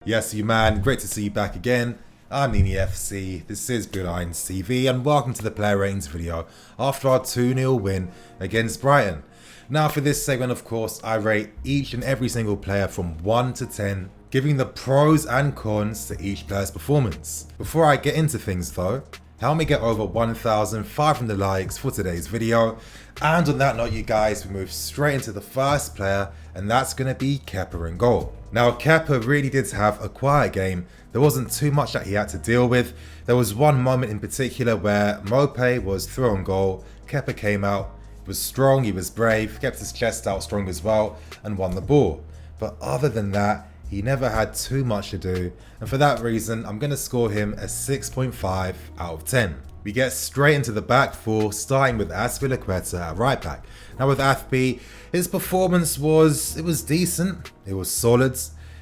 Yes, you man, great to see you back again. I'm Nini FC, this is Brighton TV, and welcome to the player ratings video after our 2-0 win against Brighton. Now for this segment, of course, I rate each and every single player from 1 to 10, giving the pros and cons to each player's performance. Before I get into things though, help me get over 1,500 likes for today's video. And on that note, you guys, we move straight into the first player, and that's going to be Kepa in goal. Now, Kepa really did have a quiet game. There wasn't too much that he had to deal with. There was one moment in particular where Mope was through on goal. Kepa came out, he was strong, he was brave, kept his chest out strong as well, and won the ball. But other than that, he never had too much to do, and for that reason, I'm going to score him a 6.5 out of 10. We get straight into the back four, starting with Azpilicueta at right back. Now with Athby, his performance was decent, it was solid,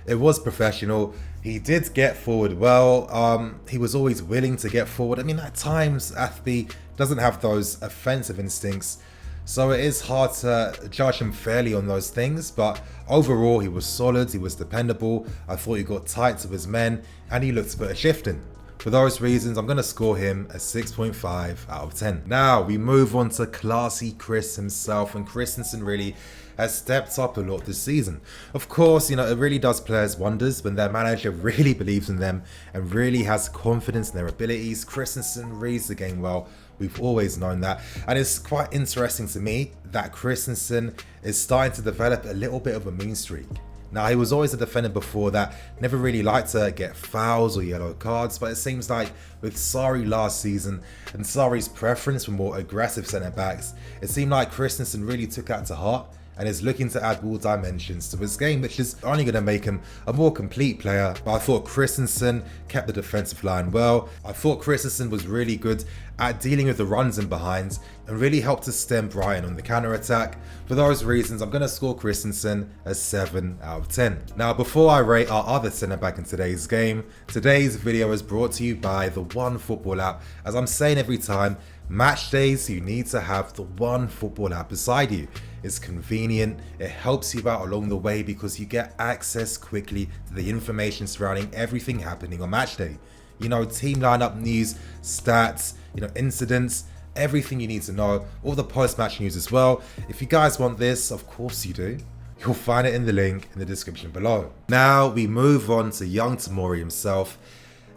it was professional. He did get forward well, he was always willing to get forward. I mean, at times Athby doesn't have those offensive instincts, so it is hard to judge him fairly on those things, but overall he was solid, he was dependable. I thought he got tight to his men and he looked a bit of shifting. For those reasons, I'm going to score him a 6.5 out of 10. Now we move on to classy Chris himself, and Christensen really has stepped up a lot this season. Of course, it really does players wonders when their manager really believes in them and really has confidence in their abilities. Christensen reads the game well. We've always known that, and it's quite interesting to me that Christensen is starting to develop a little bit of a mean streak. Now, he was always a defender before that never really liked to get fouls or yellow cards, but it seems like with Sarri last season and Sarri's preference for more aggressive centre-backs, it seemed like Christensen really took that to heart and is looking to add more dimensions to his game, which is only going to make him a more complete player. But I thought Christensen kept the defensive line well. I thought Christensen was really good at dealing with the runs and behinds and really helped to stem Brighton on the counter-attack. For those reasons, I'm going to score Christensen a 7 out of 10. Now, before I rate our other centre-back in today's game, today's video is brought to you by the One Football app. As I'm saying every time, match days, you need to have the One Football app beside you. It's convenient, it helps you out along the way because you get access quickly to the information surrounding everything happening on match day. Team lineup news, stats, incidents, everything you need to know, all the post-match news as well. If you guys want this, of course you do. You'll find it in the link in the description below. Now we move on to young Tomori himself,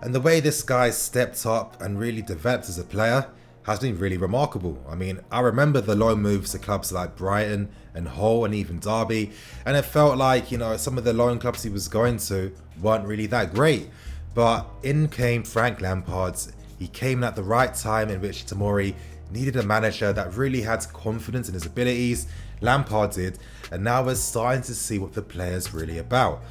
and the way this guy stepped up and really developed as a player has been really remarkable. I mean, I remember the loan moves to clubs like Brighton and Hull and even Derby, and it felt like, some of the loan clubs he was going to weren't really that great. But in came Frank Lampard. He came at the right time in which Tomori needed a manager that really had confidence in his abilities. Lampard did, and now we're starting to see what the player's really about.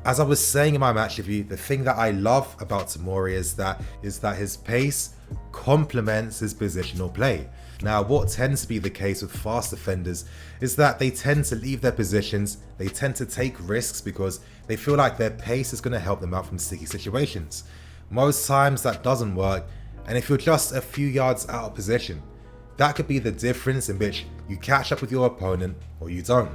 As I was saying in my match review, the thing that I love about Tomori is that his pace complements his positional play. Now, what tends to be the case with fast defenders is that they tend to leave their positions, they tend to take risks because they feel like their pace is going to help them out from sticky situations. Most times that doesn't work, and if you're just a few yards out of position, that could be the difference in which you catch up with your opponent or you don't.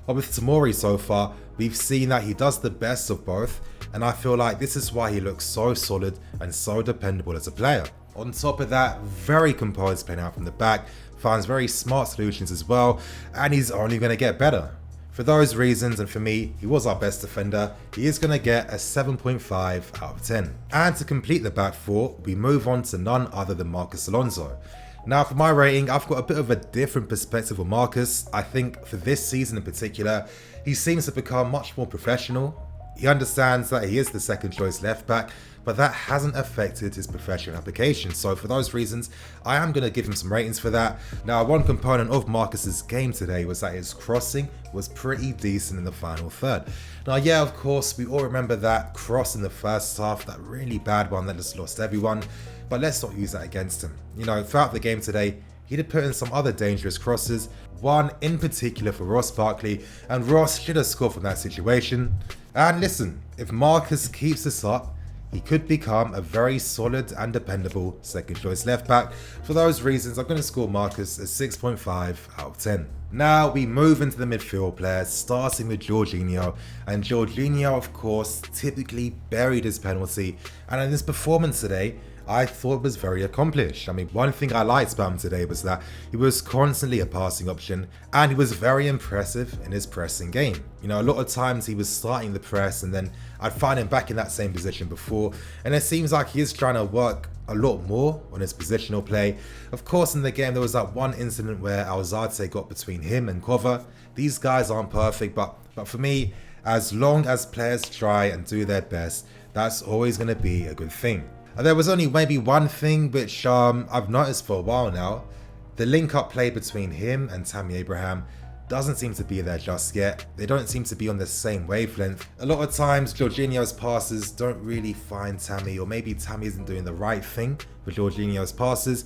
But with Tomori so far, we've seen that he does the best of both, and I feel like this is why he looks so solid and so dependable as a player. On top of that, very composed playing out from the back, finds very smart solutions as well, and he's only going to get better. For those reasons, and for me, he was our best defender, he is going to get a 7.5 out of 10. And to complete the back four, we move on to none other than Marcos Alonso. Now for my rating, I've got a bit of a different perspective on Marcus. I think for this season in particular, he seems to become much more professional. He understands that he is the second choice left back, but that hasn't affected his professional application. So for those reasons, I am going to give him some ratings for that. Now, one component of Marcus's game today was that his crossing was pretty decent in the final third. Now, yeah, of course, we all remember that cross in the first half, that really bad one that just lost everyone, but let's not use that against him. Throughout the game today, he did put in some other dangerous crosses, one in particular for Ross Barkley, and Ross should have scored from that situation. And listen, if Marcus keeps this up, he could become a very solid and dependable second choice left back. For those reasons, I'm going to score Marcus a 6.5 out of 10. Now we move into the midfield players, starting with Jorginho, and Jorginho of course typically buried his penalty, and in his performance today I thought it was very accomplished. I mean, one thing I liked about him today was that he was constantly a passing option and he was very impressive in his pressing game. You know, a lot of times he was starting the press and then I'd find him back in that same position before, and it seems like he is trying to work a lot more on his positional play. Of course, in the game there was that one incident where Alonso got between him and Cover. These guys aren't perfect, but for me, as long as players try and do their best, that's always going to be a good thing. And there was only maybe one thing which I've noticed for a while now. The link-up play between him and Tammy Abraham doesn't seem to be there just yet. They don't seem to be on the same wavelength. A lot of times Jorginho's passes don't really find Tammy, or maybe Tammy isn't doing the right thing with Jorginho's passes.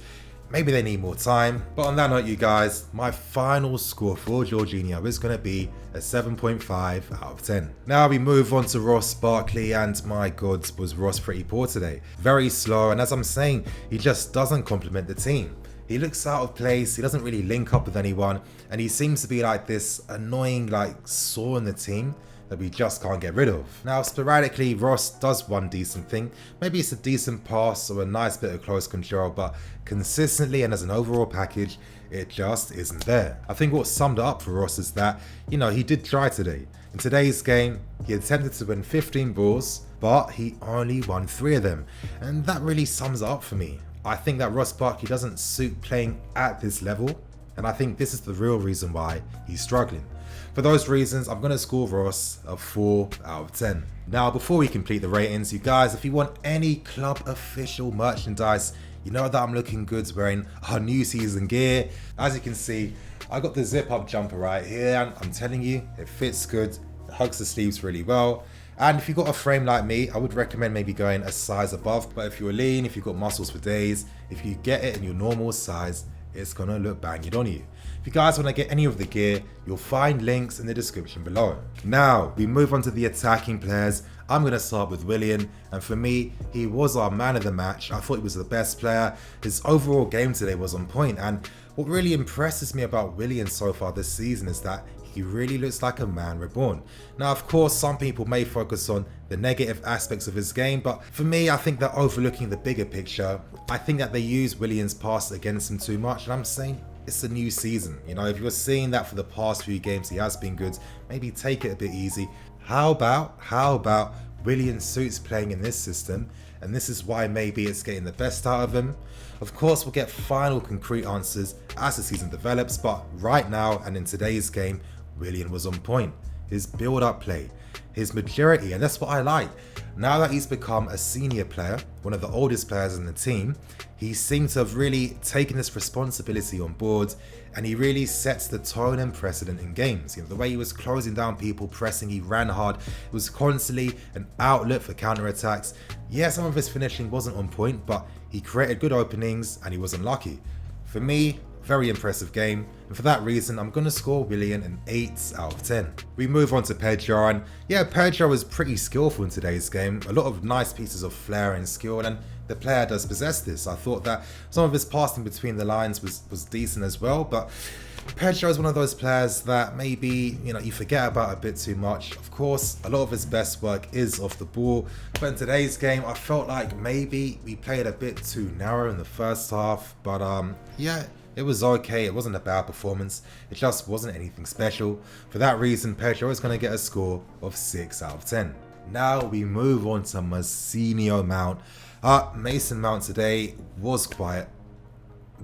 Maybe they need more time. But on that note, you guys, my final score for Jorginho is going to be a 7.5 out of 10. Now we move on to Ross Barkley, and my god, was Ross pretty poor today. Very slow, and as I'm saying, he just doesn't complement the team. He looks out of place, he doesn't really link up with anyone, and he seems to be like this annoying sore in the team that we just can't get rid of. Now sporadically Ross does one decent thing, maybe it's a decent pass or a nice bit of close control, but consistently and as an overall package it just isn't there. I think what summed it up for Ross is that, you know, he did try today. In today's game he attempted to win 15 balls, but he only won 3 of them, and that really sums it up for me. I think that Ross Barkley doesn't suit playing at this level, and I think this is the real reason why he's struggling. For those reasons, I'm going to score Ross a 4 out of 10. Now, before we complete the ratings, you guys, if you want any club official merchandise, you know that I'm looking good wearing our new season gear. As you can see, I got the zip up jumper right here, and I'm telling you, it fits good, it hugs the sleeves really well. And if you've got a frame like me, I would recommend maybe going a size above. But if you're lean, if you've got muscles for days, if you get it in your normal size, it's gonna look banging on you. If you guys want to get any of the gear, you'll find links in the description below. Now, we move on to the attacking players. I'm going to start with Willian, and for me, he was our man of the match. I thought he was the best player. His overall game today was on point, and what really impresses me about Willian so far this season is that he really looks like a man reborn. Now, of course, some people may focus on the negative aspects of his game, but for me, I think they're overlooking the bigger picture. I think that they use Willian's pass against him too much, and I'm saying it's a new season. You know, if you're seeing that for the past few games he has been good, maybe take it a bit easy. How about Willian suits playing in this system, and this is why maybe it's getting the best out of him. Of course, we'll get final concrete answers as the season develops, but right now and in today's game, Willian was on point. His build-up play, his maturity, and that's what I like. Now that he's become a senior player, one of the oldest players in the team, he seems to have really taken this responsibility on board, and he really sets the tone and precedent in games. You know, the way he was closing down people, pressing, he ran hard, it was constantly an outlet for counter-attacks. Yeah, some of his finishing wasn't on point, but he created good openings and he was unlucky. For me, very impressive game, and for that reason I'm going to score Willian an 8 out of 10. We move on to Pedro, and yeah, Pedro was pretty skillful in today's game. A lot of nice pieces of flair and skill, and the player does possess this. I thought that some of his passing between the lines was decent as well, but Pedro is one of those players that maybe, you know, you forget about a bit too much. Of course, a lot of his best work is off the ball, but in today's game I felt like maybe we played a bit too narrow in the first half, but yeah, it was okay. It wasn't a bad performance. It just wasn't anything special. For that reason, Pedro is going to get a score of 6 out of 10. Now we move on to Masinho Mount. Mason Mount today was quiet,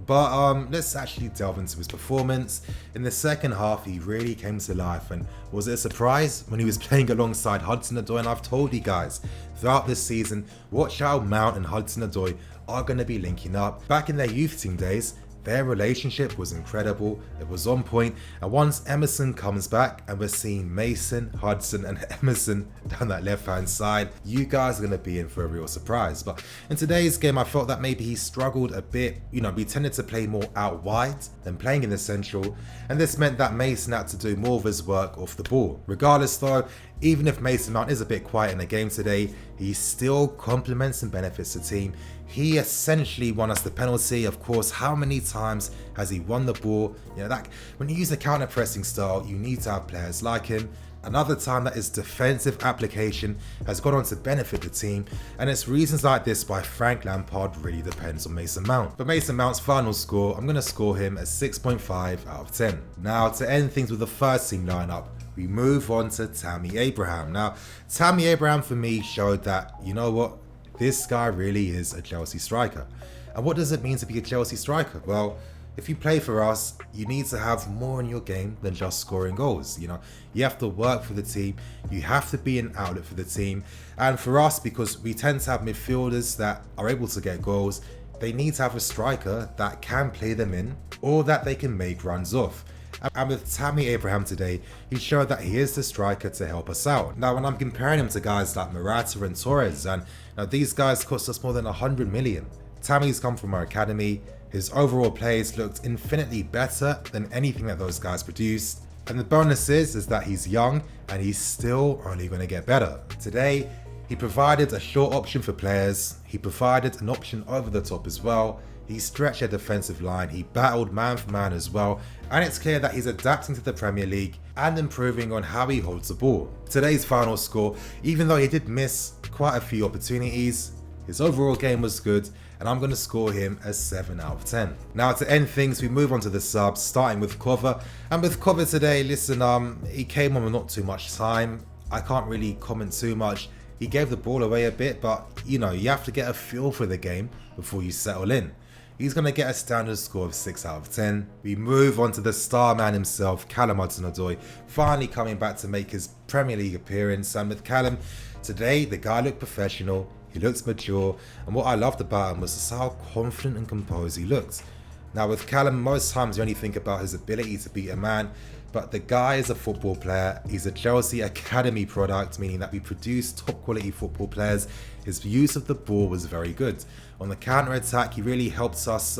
but let's actually delve into his performance. In the second half, he really came to life, and was it a surprise when he was playing alongside Hudson-Odoi? And I've told you guys throughout this season, watch how Mount and Hudson-Odoi are going to be linking up. Back in their youth team days, their relationship was incredible, it was on point, and once Emerson comes back and we're seeing Mason, Hudson and Emerson down that left hand side, you guys are going to be in for a real surprise. But in today's game I felt that maybe he struggled a bit. You know, we tended to play more out wide than playing in the central, and this meant that Mason had to do more of his work off the ball. Regardless though, Even if Mason Mount is a bit quiet in the game today, he still complements and benefits the team. He essentially won us the penalty. Of course, how many times has he won the ball? You know, that when you use a counter pressing style, you need to have players like him. Another time that his defensive application has gone on to benefit the team, and it's reasons like this why Frank Lampard really depends on Mason Mount. But Mason Mount's final score, I'm going to score him a 6.5 out of 10. Now, to end things with the first team lineup, we move on to Tammy Abraham. Now, Tammy Abraham for me showed that, you know what, this guy really is a Chelsea striker. And what does it mean to be a Chelsea striker? Well, if you play for us, you need to have more in your game than just scoring goals. You know, you have to work for the team. You have to be an outlet for the team. And for us, because we tend to have midfielders that are able to get goals, they need to have a striker that can play them in or that they can make runs off. And with Tammy Abraham today, he showed that he is the striker to help us out. Now, when I'm comparing him to guys like Morata and Torres, and these guys cost us more than 100 million. Tammy's come from our academy. His overall plays looked infinitely better than anything that those guys produced. And the bonus is that he's young and he's still only going to get better. Today, he provided a short option for players. He provided an option over the top as well. He stretched a defensive line. He battled man for man as well. And it's clear that he's adapting to the Premier League and improving on how he holds the ball. Today's final score, even though he did miss quite a few opportunities, his overall game was good, and I'm going to score him a 7 out of 10. Now, to end things, we move on to the subs, starting with Cover. And with Cover today, listen, he came on with not too much time. I can't really comment too much. He gave the ball away a bit, but you know, you have to get a feel for the game before you settle in. He's going to get a standard score of 6 out of 10. We move on to the star man himself, Callum Hudson-Odoi, finally coming back to make his Premier League appearance. And with Callum, today the guy looked professional, he looks mature, and what I loved about him was just how confident and composed he looked. Now with Callum, most times you only think about his ability to beat a man, but the guy is a football player. He's a Chelsea Academy product, meaning that we produce top quality football players. His use of the ball was very good. On the counter-attack, he really helps us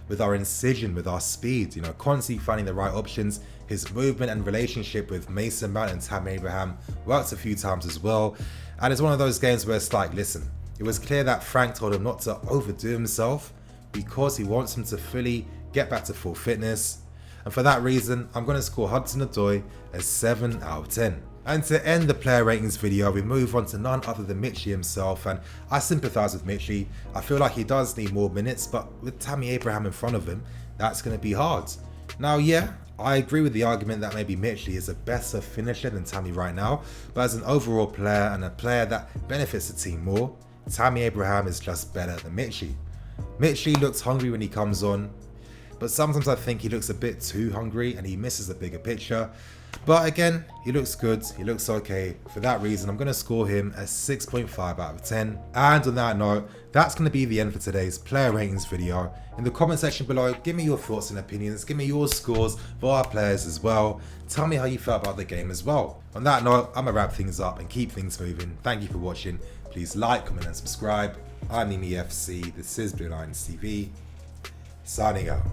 with our incision, with our speed, you know, constantly finding the right options. His movement and relationship with Mason Mount and Tammy Abraham worked a few times as well. And it's one of those games where it's like, listen, it was clear that Frank told him not to overdo himself because he wants him to fully get back to full fitness. And for that reason, I'm going to score Hudson-Odoi a 7 out of 10. And to end the player ratings video, we move on to none other than Mitchie himself, and I sympathise with Mitchie. I feel like he does need more minutes, but with Tammy Abraham in front of him, that's going to be hard. Now, yeah, I agree with the argument that maybe Mitchie is a better finisher than Tammy right now, but as an overall player and a player that benefits the team more, Tammy Abraham is just better than Mitchie. Mitchie looks hungry when he comes on, but sometimes I think he looks a bit too hungry and he misses the bigger picture. But again, he looks good, he looks okay. For that reason, I'm going to score him a 6.5 out of 10. And on that note, that's going to be the end for today's player ratings video. In the comment section below, give me your thoughts and opinions, give me your scores for our players as well. Tell me how you felt about the game as well. On that note, I'm going to wrap things up and keep things moving. Thank you for watching. Please like, comment and subscribe. I'm Tammy FC, this is Blue Lines TV, signing out.